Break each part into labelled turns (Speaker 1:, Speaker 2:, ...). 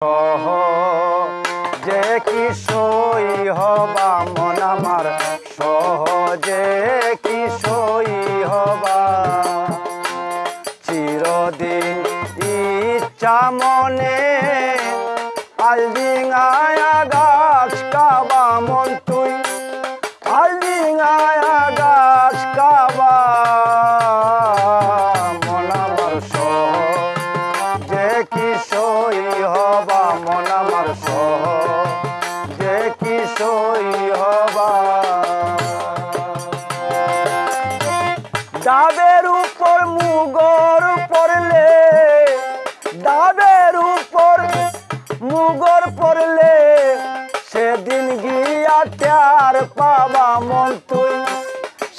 Speaker 1: যে কি সই হবা মন আমার সহজে কি সই হবা চিরদিন ইচ্ছা মনে আলদিঙায়া গাছ কাবা মন তুই আলদিঙায়া গাছ কাবা মন আমার সহজে কি সই হবা মন আমার সহজে কি সই হবা ডাবের উপর মুগর পড়লে ডাবের উপর মুগর পড়লে সেদিন গিয়া ত্যার পাবা মন তুই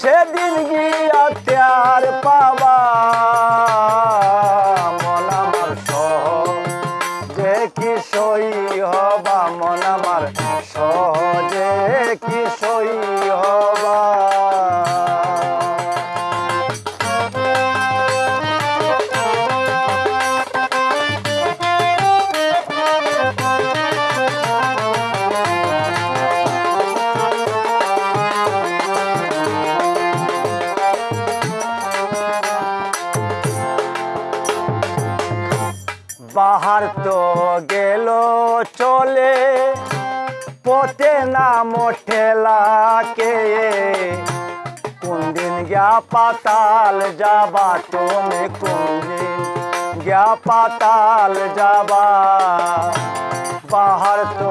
Speaker 1: সেদিন গিয়া ত্যার পাবা মন আমার সহজে কি সই হবা মন আমার সহজে কি সই হবা বাহার তো গেল চলে পথে নাম ঠেলাকে কোন দিন গিয়া পাতাল যাবা তুমি কোন দিন গিয়া পাতাল যাবা বাহার তো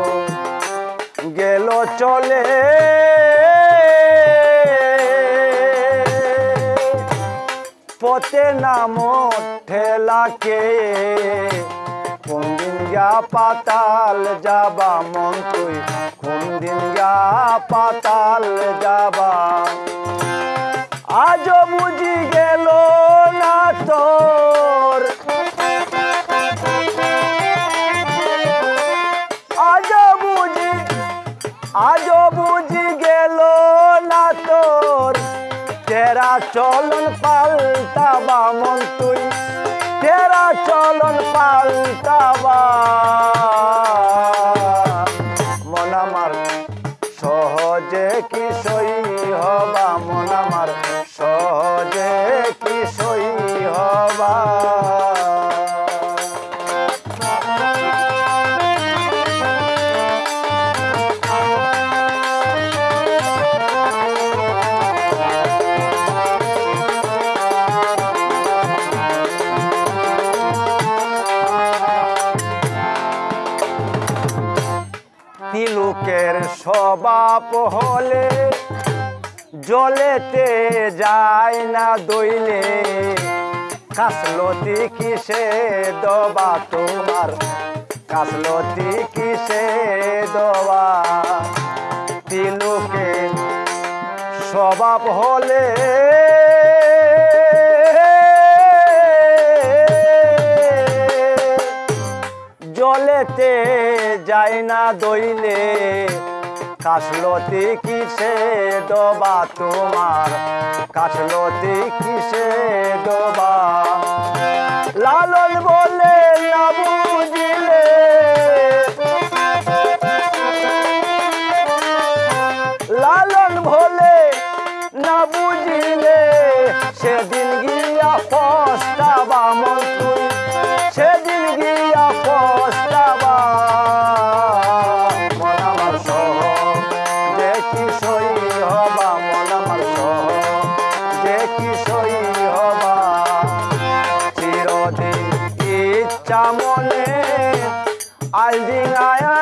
Speaker 1: গেল চলে পথে নাম ঠেলাকে কোন দিন গিয়া পাতাল যাবা মন তুই কোন দিন গিয়া পাতাল যাবা আজ বুঝি গেল না তোর আজ বুঝি গেল না তোর তেরা চলন পাল্টাবা মন তুই তেরা চলন পাল্টাবা মন আমার সহজে কি সই হবা মন আমার সহজে কি সই হবা তিলুকের স্বভাব হলে জলেতে যায় না দইলে কাসলতি কিসে দবা তোমার কাসলতি কিসে দবা তিলুকের স্বভাব হলে জলেতে যায় না দইলে কাসলতি কিসে দবা তোমার কাসলতি কিসে দবা লালন বলে না বুঝিলে লালন বলে না বুঝিলে সেদিন গিয়া পস্তাবা মন তুই সেদিন গিয়া পস্তাবা মন আমার সহজে কি সই হবা মন আমার সহজে কি সই হবা চিরদিন ইচ্ছা মনে আলদিঙায়া